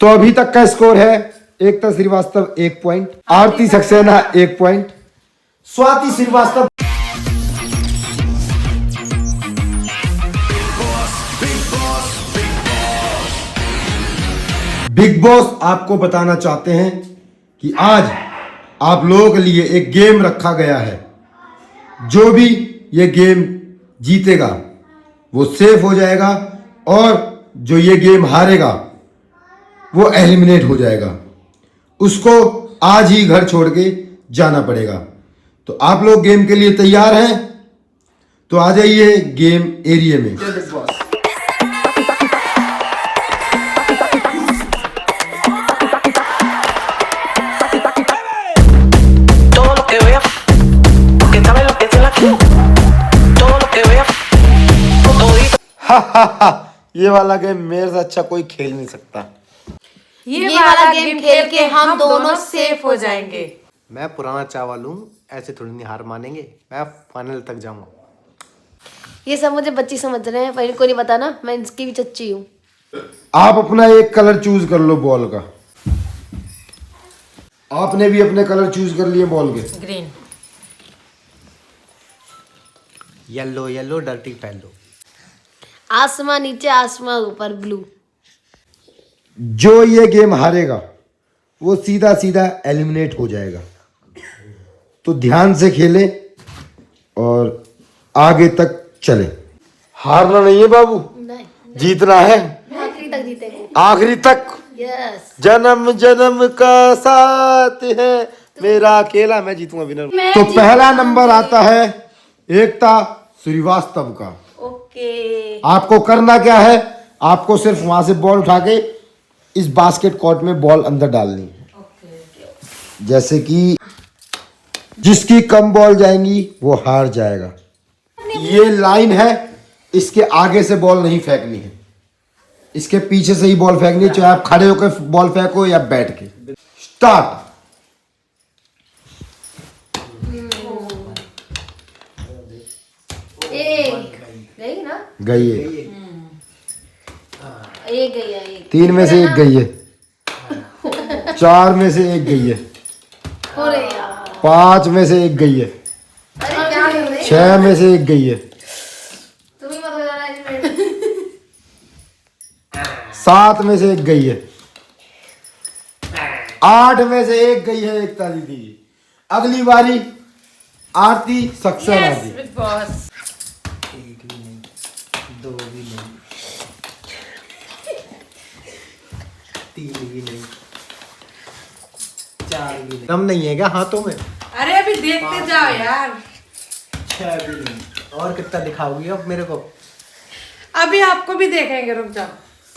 तो अभी तक का स्कोर है Ekta Srivastava 1 point, Aarti Saxena 1 point, Swati Srivastava big boss आपको बताना चाहते हैं कि आज आप लोगों के लिए एक गेम रखा गया है। जो भी ये गेम जीतेगा वो सेफ हो जाएगा और जो ये गेम हारेगा वो एलिमिनेट हो जाएगा। उसको आज ही घर छोड़ के जाना पड़ेगा। तो आप लोग गेम के लिए तैयार हैं? तो आ जाइए गेम एरिया में। ये वाला गेम मेरे से अच्छा कोई खेल नहीं सकता। ये वाला गेम खेल के हम दोनों सेफ हो जाएंगे। मैं पुराना चावल हूँ, ऐसे थोड़ी नहीं हार मानेंगे। मैं फाइनल तक जाऊंगा। ये सब मुझे बच्ची समझ रहे हैं, पर इनको नहीं पता ना मैं इसकी भी चच्ची हूँ। आप अपना एक कलर चूज कर लो बॉल का। आपने भी अपने कलर चूज कर लिए बॉल के। ग्रीन, येलो येलो डर्टी फैलो। आसमान नीचे आसमान ऊपर ब्लू। जो ये गेम हारेगा वो सीधा सीधा एलिमिनेट हो जाएगा। तो ध्यान से खेलें और आगे तक चलें। हारना नहीं है बाबू, नहीं, जीतना है। आखिरी तक जीतेंगे। आखिरी तक। यस। जन्म जन्म का साथ है मेरा अकेला, मैं जीतूंगा विनर। तो पहला नंबर आता है एकता श्रीवास्तव का। ओके। आपको करना क्या है, आपको सिर्फ वहां से बॉल उठा के इस बास्केट कोर्ट में बॉल अंदर डालनी है। जैसे कि जिसकी कम बॉल जाएंगी वो हार जाएगा। ये लाइन है, इसके आगे से बॉल नहीं फेंकनी है, इसके पीछे से ही बॉल फेंकनी है, चाहे आप खड़े होकर बॉल फेंको या बैठ के। स्टार्ट। गई ना? गई है। एक गई है, एक। 3 में से 1 गई है। 4 में से 1 गई है। अरे यार। 5 में से 1 गई है। अरे क्या कर रही है? 6 में से 1 गई है। तुम ही मत हो जाना इसमें। 7 में से 1 गई है। 8 में से 1 गई है एकता दीदी। अगली बारी आरती सक्सेना यस जी। Big boss. 1 भी नहीं, 2 भी नहीं, 3 भी नहीं, 4 भी नहीं। दम नहीं है क्या हाथों में? अरे अभी देखते जाओ यार। 6 भी नहीं। और कितना दिखाओगी अब मेरे को? अभी आपको भी देखेंगे, रुक जाओ।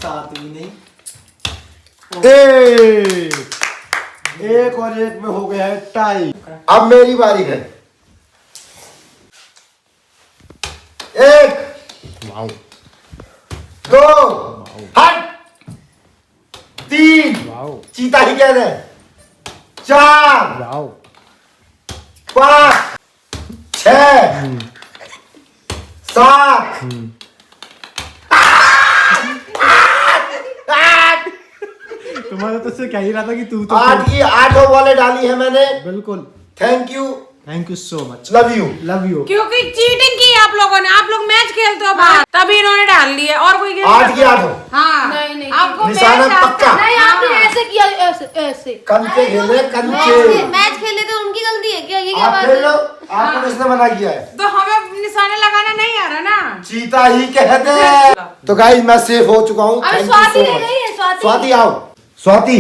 7 भी नहीं। एक और एक में हो गया है टाई। अब मेरी बारी है। 1 वाओ 2 हट 3 वाओ चीता ही कह रहे 4 वाओ 5 6 7 तुम्हारा तो से कह ही रहा था कि तू तो 8 की 8 बॉलें डाली है मैंने। बिल्कुल। Thank you so much. Love you. Love you. क्योंकि चीटिंग की आप लोगों ने। आप लोग मैच खेलते हो बाहर, तभी इन्होंने डाल ली है। और कोई 8 की 8 हो। हाँ नहीं, आपको निशाना मैच पक्का। नहीं, आपने ऐसे किया, ऐसे ऐसे। कंचे खेले कंचे। मैच खेले तो उनकी गलती है क्या? ये क्या आप बात खेल लो, है? आपको किसने मना किया है? तो हमें निशाना लगाना नहीं आ रहा ना। चीता ही कहते हैं। तो गाइस मैं सेफ हो चुका हूँ। अभी Thank you स्वाति so रह much. गई है, स्वाति। स्वाति आओ। स्वाति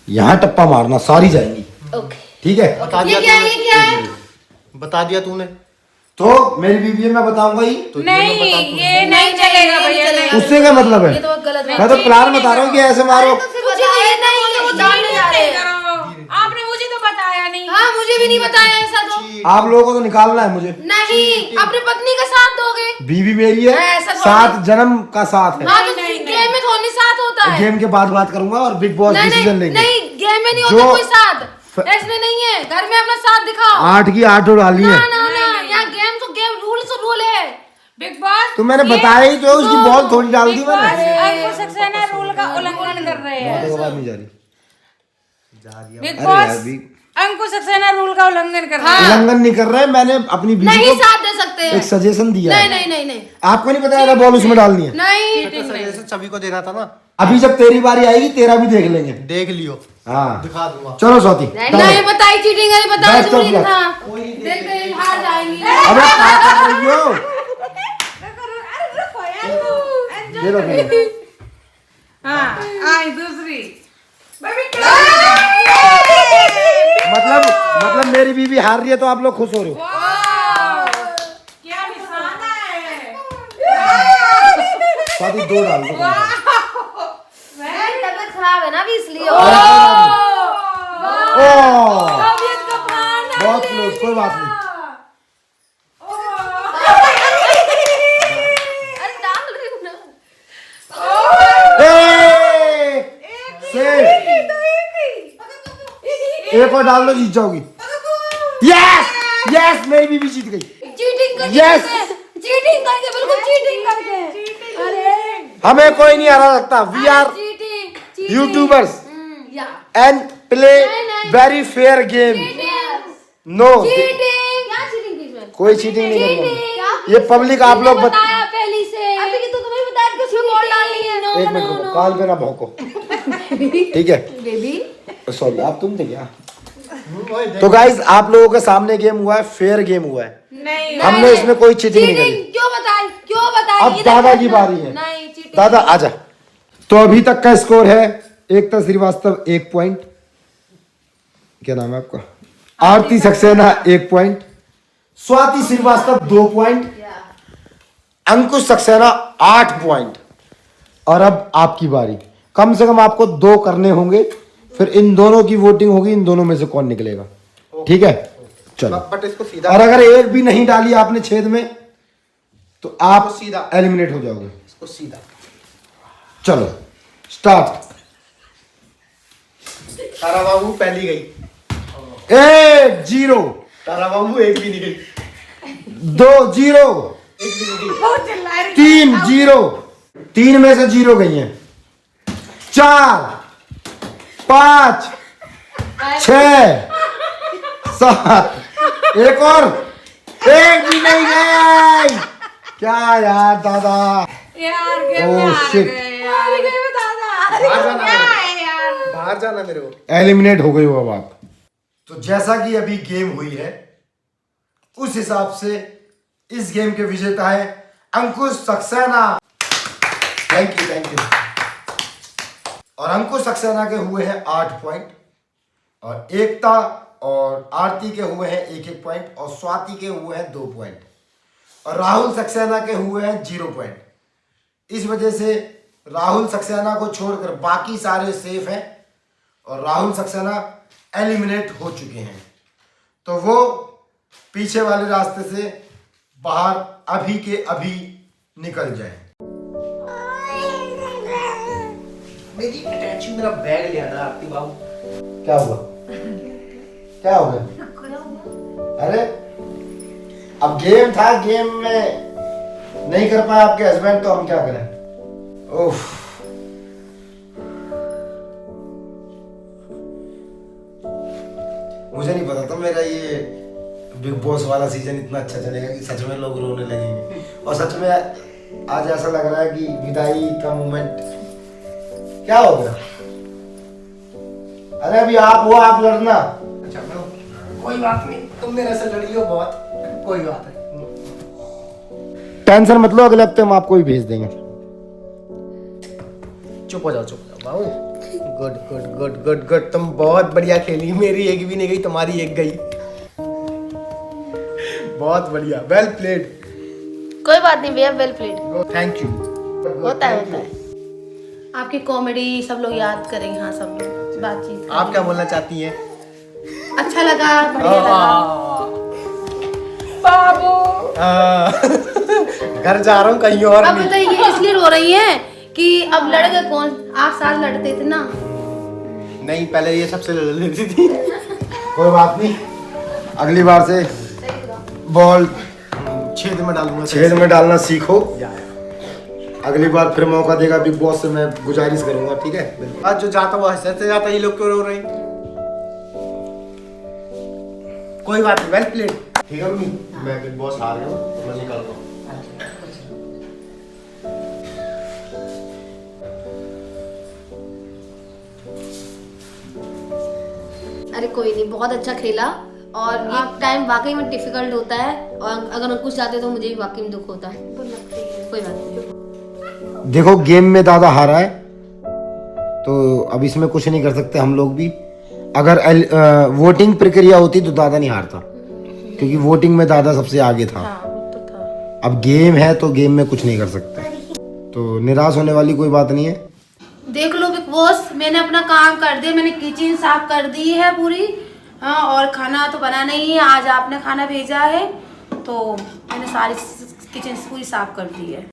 यहाँ टप्पा मारना, सारी जाएंगी। ओके। ठीक है। बता ये क्या है? ये क्या है? बता दिया तूने। तो मेरी बीवी है, मैं बताऊंगा ही। तो नहीं ये नहीं चलेगा भैया, नहीं। उससे क्या मतलब है? ये तो गलत है। मैं तो प्लान बता रहा हूँ कि ऐसे मारो। मुझे ये नहीं, वो जानने जा रहे हैं। आपने मुझे तो बताया नहीं। हाँ, मुझे भी नहीं बताया ऐसा तो। आप लोगों को तो निकालना है मुझे। नहीं, अपनी पत्नी का साथ दोगे। बीवी मेरी है, ऐसा थोड़ी। 7 जन्म का साथ है। हाँ, तो गेम में थोड़ी साथ होता है। गेम के बाद बात करूंगा और बिग बॉस नहीं डिसीजन नहीं लेंगे। नहीं, गेम में नहीं जो- होता कोई साथ। इसमें नहीं है, घर में अपना साथ दिखाओ। 8 की 8 डाली है। ना ना ना, यहाँ गेम तो गेम, रूल तो रूल है। बिग बॉस तो मैंने बताया ही तो, उसकी बॉल थोड़ी डाल दी बिग बॉस मैंने। अंकुश सक्सेना रूल का उल्लंघन कर रहे हैं। आवाज नहीं जा रही। बिग अरे बॉस यार, भी- अंकुश सक्सेना रूल का उल्लंघन कर रहे हैं। उल्लंघन नहीं कर रहे, मैंने अपनी बीवी नहीं को साथ दे सकते हैं। एक सजेशन दिया नहीं है। नहीं नहीं नहीं आपको नहीं बताया बॉल उसमें डालनी है। नहीं सजेशन सभी को देना था ना, अभी जब तेरी बारी आएगी तेरा भी देख लेंगे। देख लियो, हाँ दिखा दूंगा। चलो स्वाति नहीं बताई चीटिंग है, बताओ Best of चीटिंग luck. था। देखते ही हार जाएंगी। अबे क्या कर रही हो? ये लो, ये लो। हाँ आई दूसरी मतलब मेरी बीवी हार रही है तो आप लोग खुश हो रहे हो। क्या निशाना है। स्वाति 2 डाल दो। मेरी तबीयत खराब है ना अभी इसलिए। ओह तबीयत का पाना बहुत क्लोज, कोई बात नहीं। अरे डाल रही हूँ ना। एक और डाल दो, जीत जाओगी। यस यस, मेरी बीवी जीत गई। चीटिंग करके Yes. चीटिंग करके बिल्कुल चीटिंग करके। अरे हमें कोई नहीं हरा सकता। वी आर चीटिंग यूट्यूबर्स या एंड प्ले नहीं। Very fair game. No cheating क्या चीटिंग की इसमें? कोई चीटिंग नहीं करना। चीटिंग ये पब्लिक आप लोग बताया पहले से। अभी कि तू तुम्हें बताया कि उसमें बॉल डालनी है। नो एक मिनट रुको, काल पे ना भौंको, ठीक है? बेबी सॉरी, आप तुम थे क्या? तो गाइस आप लोगों के सामने गेम हुआ है, फेयर गेम हुआ है। नहीं हमने इसमें कोई चीटिंग नहीं करी। चीटिंग क्यों बताई? क्यों बताई? अब दादा की बारी है। नहीं चीटिंग। दादा आजा। तो अभी तक का स्कोर है एकता श्रीवास्तव 1 पॉइंट, क्या नाम है आपका? आरती सक्सेना 1 पॉइंट, स्वाति श्रीवास्तव 2 पॉइंट, अंकुश सक्सेना 8 पॉइंट। और अब आपकी बारी। कम से कम आपको 2 करने होंगे, फिर इन दोनों की वोटिंग होगी, इन दोनों में से कौन निकलेगा। ठीक है चलो। बट इसको सीधा, और अगर एक भी नहीं डाली आपने छेद में तो आप सीधा। एलिमिनेट हो जाओगे। इसको सीधा। चलो स्टार्ट। तारा बाबू पहली गई। 1 0, तारा बाबू एक भी नहीं गई। 2 0, एक भी नहीं गई। 3 0, 3 में से 0 गई हैं। 4 5 6 7, एक और, एक भी नहीं गई। क्या यार दादा, यार गेम Oh, में हार shit. गए यार। बाहर जाना क्या मेरे है यार। को, बाहर जाना मेरे को। एलिमिनेट हो गई हो अब आप। तो जैसा कि अभी गेम हुई है उस हिसाब से इस गेम के विजेता है अंकुश सक्सेना। Thank you. और अंकुश सक्सेना के हुए हैं 8 पॉइंट, और एकता और आरती के हुए हैं 1-1 पॉइंट, और स्वाति के हुए हैं 2 पॉइंट, और राहुल सक्सेना के हुए हैं 0 पॉइंट। इस वजह से राहुल सक्सेना को छोड़कर बाकी सारे सेफ हैं और राहुल सक्सेना एलिमिनेट हो चुके हैं। तो वो पीछे वाले रास्ते से बाहर अभी के अभी निकल जाए। मेरी अटैची मेरा बैग ले आना आरती बाबू। क्या हुआ? क्या हो गया? अरे अब गेम था, गेम में नहीं कर पाए आपके हस्बैंड, तो हम क्या करें? उफ। मुझे नहीं पता था मेरा ये बिग बॉस वाला सीजन इतना अच्छा चलेगा कि सच में लोग रोने लगेंगे। और सच में आज ऐसा लग रहा है कि विदाई का मोमेंट। क्या हो गया? अरे अभी आप हो, आप लड़ना। अच्छा मैं कोई बात नहीं, तुम मेरे से लड़ी हो बहुत, कोई बात नहीं। टेंशन मत लो, अगले हफ्ते हम आपको ही भेज देंगे। चुप हो जाओ बाबू। Good good good good good, तुम बहुत बढ़िया खेली। मेरी एक भी नहीं गई, तुम्हारी एक गई। बहुत बढ़िया, वेल प्लेड। कोई बात नहीं भैया, वेल प्लेड। Thank you. होता है। आपकी कॉमेडी सब लोग याद करेंगे। हाँ सब लोग बातचीत आप क्या बोलना चाहती हैं? अच्छा लगा, बढ़िया लगा। बाबू घर जा रहा हूँ कहीं और अब नहीं। बताइए इसलिए रो रही है कि अब लड़ गए कौन? आप साथ लड़ते थे ना। नहीं, पहले ये सबसे लड़ लेती थी। कोई बात नहीं, अगली बार से बॉल छेद में डालूंगा। छेद में डालना सीखो। या। अगली बार फिर मौका देगा बिग बॉस से, मैं गुजारिश करूंगा, ठीक है। आज जो जाता वो हंसते जाता, ये लोग क्यों रो रहे हैं? कोई बात नहीं, वेल प्लेड। ठीक है मम्मी, मैं बिग बॉस हार गया हूं, तो मैं निकलता हूं। अरे कोई नहीं, बहुत अच्छा खेला। और ये टाइम वाकई में डिफिकल्ट होता है, और अगर कुछ जाते तो मुझे भी वाकई में दुख होता है। कोई बात नहीं। देखो गेम में दादा हारा है, तो अब इसमें कुछ नहीं कर सकते हम लोग भी। अगर वोटिंग प्रक्रिया होती तो दादा नहीं हारता, क्योंकि वोटिंग में दादा सबसे आगे था। अब गेम है तो गेम में कुछ नहीं कर सकते, तो निराश होने वाली कोई बात नहीं है। देख लो बिग बॉस, मैंने अपना काम कर दिया, मैंने किचन साफ कर दी है पूरी। हाँ, और खाना तो बना नहीं है, आज आपने खाना भेजा है, तो मैंने सारी किचन पूरी साफ कर दी है।